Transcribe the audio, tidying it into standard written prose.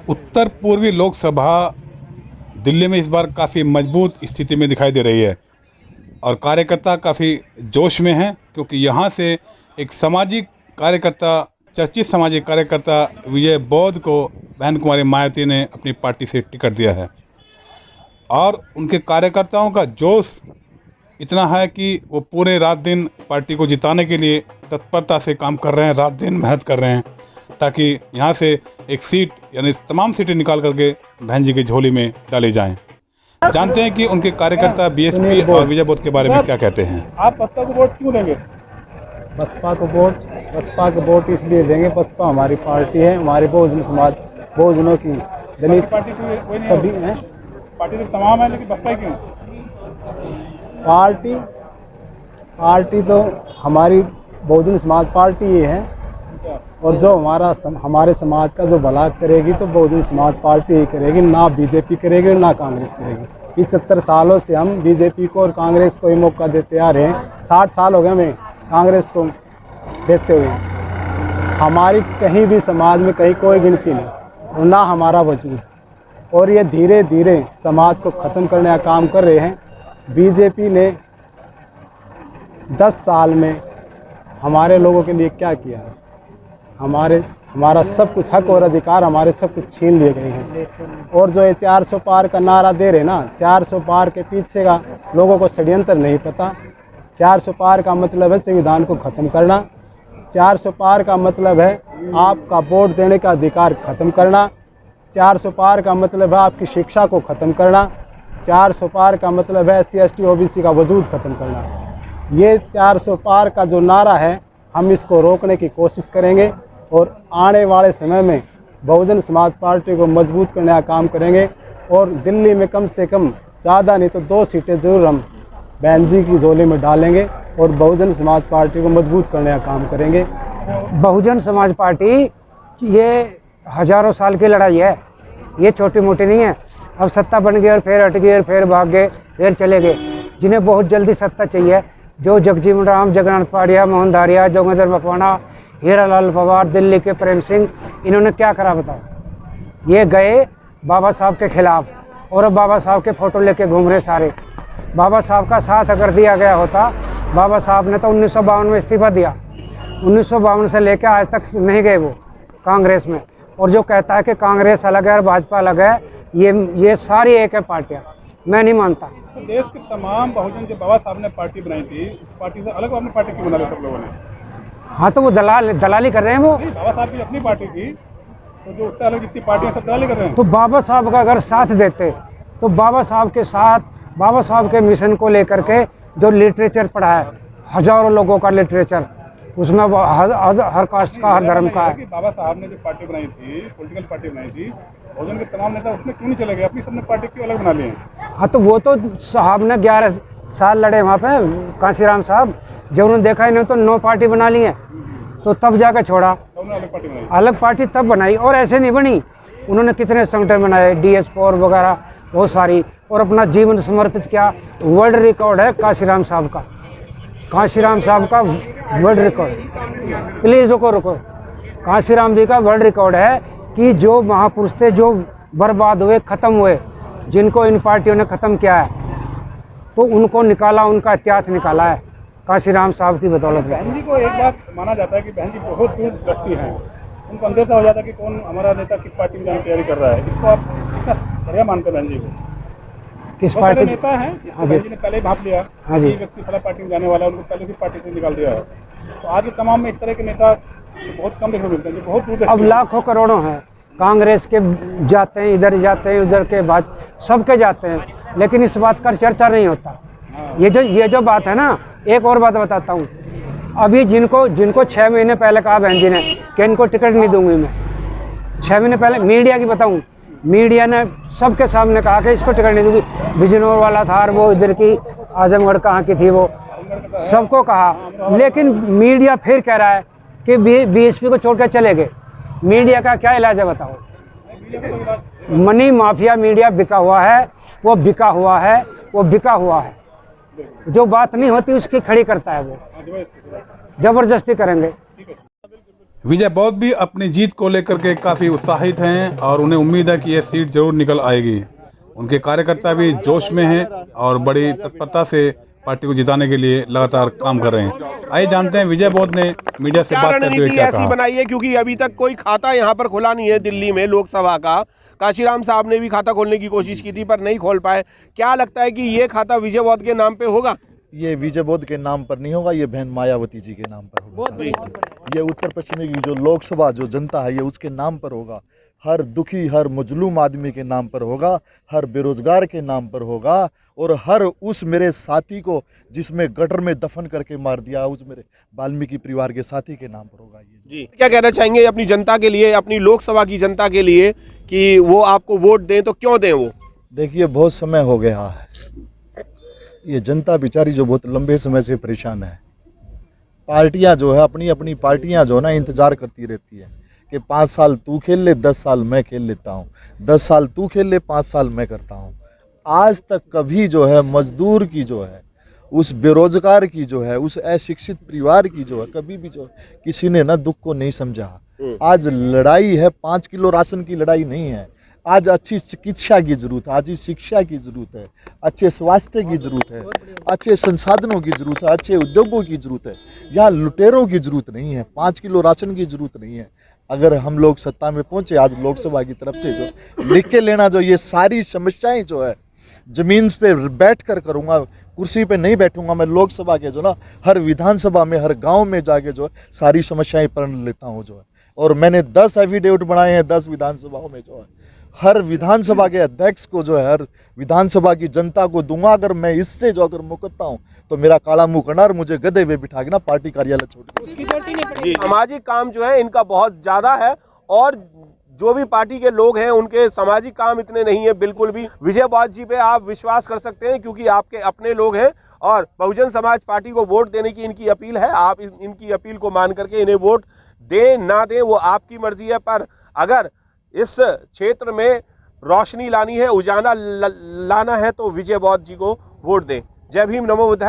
उत्तर पूर्वी लोकसभा दिल्ली में इस बार काफ़ी मजबूत स्थिति में दिखाई दे रही है और कार्यकर्ता काफ़ी जोश में हैं, क्योंकि यहाँ से एक सामाजिक कार्यकर्ता, चर्चित सामाजिक कार्यकर्ता विजय बौद्ध को बहन कुमारी मायावती ने अपनी पार्टी से टिकट दिया है और उनके कार्यकर्ताओं का जोश इतना है कि वो पूरे रात दिन पार्टी को जिताने के लिए तत्परता से काम कर रहे हैं, रात दिन मेहनत कर रहे हैं ताकि यहाँ से एक सीट यानी तमाम सीटें निकाल करके बहन जी की झोली में डाली जाएं। जानते हैं कि उनके कार्यकर्ता बीएसपी और विजय बौद्ध के बारे में क्या कहते हैं। आप बसपा को वोट क्यों देंगे? बसपा को वोट इसलिए देंगे, बसपा हमारी पार्टी है, हमारे बहुजन समाज, बहुजनों की दलित पार्टी कोई नहीं सभी हैं। पार्टी तो तमाम है, लेकिन बसपा क्यों? पार्टी तो हमारी बहुजन समाज पार्टी ही है और जो हमारे समाज का जो भला करेगी तो बहुजन समाज पार्टी ही करेगी, ना बीजेपी करेगी ना कांग्रेस करेगी। 75 सालों से हम बीजेपी को और कांग्रेस को ही मौका देते आ रहे हैं। 60 साल हो गए हमें कांग्रेस को देते हुए। हमारी कहीं भी समाज में कहीं कोई गिनती नहीं और ना हमारा वजूद, और ये धीरे धीरे समाज को ख़त्म करने का काम कर रहे हैं। बीजेपी ने 10 साल में हमारे लोगों के लिए क्या किया है? हमारा सब कुछ हक और अधिकार हमारे सब कुछ छीन लिए गए हैं। और जो ये 400 पार का नारा दे रहे ना, 400 पार के पीछे का लोगों को षड्यंत्र नहीं पता। 400 पार का मतलब है संविधान को ख़त्म करना। 400 पार का मतलब है आपका वोट देने का अधिकार ख़त्म करना। 400 पार का मतलब है आपकी शिक्षा को ख़त्म करना। 400 पार का मतलब है SC ST OBC का वजूद ख़त्म करना। ये 400 पार का जो नारा है, हम इसको रोकने की कोशिश करेंगे और आने वाले समय में बहुजन समाज पार्टी को मजबूत करने का काम करेंगे। और दिल्ली में कम से कम ज़्यादा नहीं तो 2 सीटें ज़रूर हम बहन जी की झोली में डालेंगे और बहुजन समाज पार्टी को मजबूत करने का काम करेंगे। बहुजन समाज पार्टी ये हजारों साल की लड़ाई है, ये छोटी मोटी नहीं है। अब सत्ता बन गई और फिर हट गई और फिर भाग गए, फिर चले गए। जिन्हें बहुत जल्दी सत्ता चाहिए, जो जगजीवन राम, जगन्नाथ पाड़िया, मोहन धारिया, जोगेंद्र मकवाना, हीरालाल पवार, दिल्ली के प्रेम सिंह, इन्होंने क्या करा बताओ? ये गए बाबा साहब के खिलाफ और अब बाबा साहब के फ़ोटो लेके घूम रहे सारे। बाबा साहब का साथ अगर दिया गया होता, बाबा साहब ने तो 1952 में इस्तीफा दिया। 1952 से लेकर आज तक नहीं गए वो कांग्रेस में। और जो कहता है कि कांग्रेस अलग है और भाजपा अलग है, ये सारी एक है पार्टियाँ, मैं नहीं मानता। तो देश के तमाम बहुजन जो बाबा साहब ने पार्टी बनाई थी, उस पार्टी से अलग अपनी पार्टी क्यों बना ली सब लोगों ने? हाँ, तो वो दलाली कर रहे हैं वो। नहीं, बाबा साहब की अपनी पार्टी थी, तो जो उससे अलग जितनी पार्टियां सब दलाली कर रहे हैं। तो बाबा साहब का अगर साथ देते तो बाबा साहब के साथ, बाबा साहब के मिशन को लेकर के जो लिटरेचर पढ़ा है, हजारों लोगों का लिटरेचर, उसमें हर कास्ट का, हर धर्म का है। बाबा साहब ने जो पार्टी बनाई थी, पॉलिटिकल पार्टी बनाई थी, बहुजन के तमाम नेता उसमें क्यों नहीं चले गए? अपनी सबने पार्टी क्यों अलग बना ली है? हाँ, तो वो तो साहब ने 11 साल लड़े वहाँ पे, कांशीराम साहब। जब उन्होंने देखा इन्होंने तो 9 पार्टी बना ली है, तो तब जाकर छोड़ा। अलग पार्टी बनाई, अलग पार्टी तब बनाई, और ऐसे नहीं बनी। उन्होंने कितने संगठन बनाए, DS4 वगैरह बहुत सारी, और अपना जीवन समर्पित किया। वर्ल्ड रिकॉर्ड है कांशीराम साहब का, कांशीराम साहब का वर्ल्ड रिकॉर्ड। प्लीज़ रुको, कांशीराम जी का वर्ल्ड रिकॉर्ड है कि जो महापुरुष थे, जो बर्बाद हुए, ख़त्म हुए, जिनको इन पार्टियों ने ख़त्म किया है, तो उनको निकाला, उनका इतिहास निकाला है कांशीराम साहब की बदौलत। बहन जी को एक बात माना जाता है कि बहन जी बहुत दूर दृष्टि हैं, उनको अंदेशा हो जाता है कि कौन हमारा नेता किस पार्टी में जाने की तैयारी कर रहा है। इसको आप कितना बढ़िया मानते हैं बहन जी को? किस पार्टी नेता है बहन जी ने पहले ही भाप लिया, हाँ जी, व्यक्ति फला पार्टी में जाने वाला है, उनको पहले से पार्टी से निकाल दिया है। तो आज के तमाम में इस तरह के नेता बहुत कम देखने को मिलते हैं जो बहुत दूर। अब लाखों करोड़ों हैं, कांग्रेस के जाते हैं, इधर जाते हैं, उधर के बाद सबके जाते हैं, लेकिन इस बात का चर्चा नहीं होता। ये जो बात है ना, एक और बात बताता हूँ। अभी जिनको 6 महीने पहले कहा बहन जी ने कि इनको टिकट नहीं दूंगी मैं, 6 महीने पहले मीडिया की बताऊँ, मीडिया ने सबके सामने कहा कि इसको टिकट नहीं दूंगी। बिजनौर वाला था, और वो इधर की आजमगढ़ कहाँ की थी, वो सबको कहा। लेकिन मीडिया फिर कह रहा है कि BSP को छोड़ कर चले गए। मीडिया का क्या इलाज है बताओ? मनी माफिया मीडिया बिका हुआ है, वो बिका हुआ है, वो बिका हुआ है। जो बात नहीं होती उसकी खड़ी करता है वो, जबरदस्ती करेंगे। विजय बौद्ध भी अपनी जीत को लेकर के काफ़ी उत्साहित हैं और उन्हें उम्मीद है कि यह सीट जरूर निकल आएगी। उनके कार्यकर्ता भी जोश में हैं और बड़ी तत्परता से पार्टी को जिताने के लिए लगातार काम कर रहे हैं। आइए जानते हैं विजय बौद्ध ने मीडिया से बात करते हुए क्या ऐसी कहा। बनाई है क्योंकि अभी तक कोई खाता यहाँ पर खुला नहीं है दिल्ली में लोकसभा का। काशीराम साहब ने भी खाता खोलने की कोशिश की थी पर नहीं खोल पाए। क्या लगता है कि ये खाता विजय बौद्ध के नाम पे होगा? ये विजय बौद्ध के नाम पर नहीं होगा, ये बहन मायावती जी के नाम पर होगा। ये उत्तर पश्चिम की जो लोकसभा जो जनता है ये उसके नाम पर होगा। हर दुखी हर मजलूम आदमी के नाम पर होगा, हर बेरोजगार के नाम पर होगा और हर उस मेरे साथी को जिसमें गटर में दफन करके मार दिया उस मेरे वाल्मीकि परिवार के साथी के नाम पर होगा ये। जी क्या कहना चाहेंगे अपनी जनता के लिए, अपनी लोकसभा की जनता के लिए कि वो आपको वोट दें तो क्यों दें? वो देखिए बहुत समय हो गया है, ये जनता बेचारी जो बहुत लंबे समय से परेशान है। पार्टियां जो है अपनी अपनी पार्टियां जो है ना इंतजार करती रहती है कि 5 साल तू खेल ले 10 साल मैं खेल लेता हूँ, 10 साल तू खेल ले 5 साल मैं करता हूँ। आज तक कभी जो है मजदूर की जो है उस बेरोजगार की जो है उस अशिक्षित परिवार की जो है कभी भी जो किसी ने ना दुख को नहीं समझा। आज लड़ाई है 5 किलो राशन की लड़ाई नहीं है। आज अच्छी चिकित्सा की जरूरत है, अच्छी शिक्षा की जरूरत है, अच्छे स्वास्थ्य की जरूरत है, अच्छे संसाधनों की जरूरत है, अच्छे उद्योगों की जरूरत है। यहाँ लुटेरों की जरूरत नहीं है, 5 किलो राशन की जरूरत नहीं है। अगर हम लोग सत्ता में पहुंचे आज लोकसभा की तरफ से जो लिख के लेना जो ये सारी समस्याएं जो है जमीन पे बैठ कर करूँगा, कुर्सी पे नहीं बैठूंगा। मैं लोकसभा के जो ना हर विधानसभा में हर गांव में जाके जो है सारी समस्याएं पढ़ लेता हूं जो है। और मैंने 10 एफिडेविट बनाए हैं 10 विधानसभाओं में जो है। हर विधानसभा के अध्यक्ष को जो है हर विधानसभा की जनता को दूंगा। अगर मैं इससे जो अगर मुकरता हूँ तो मेरा काला मुंह करना और मुझे गधे हुए बिठा के ना पार्टी कार्यालय छोड़ के। सामाजिक काम जो है इनका बहुत ज़्यादा है और जो भी पार्टी के लोग हैं उनके सामाजिक काम इतने नहीं है बिल्कुल भी। विजय बौद्ध जी पे आप विश्वास कर सकते हैं क्योंकि आपके अपने लोग हैं और बहुजन समाज पार्टी को वोट देने की इनकी अपील है। आप इनकी अपील को मान करके इन्हें वोट दें ना दें वो आपकी मर्जी है, पर अगर इस क्षेत्र में रोशनी लानी है, उजाला लाना है तो विजय बौद्ध जी को वोट दें। जय भीम, नमो बुद्धाय।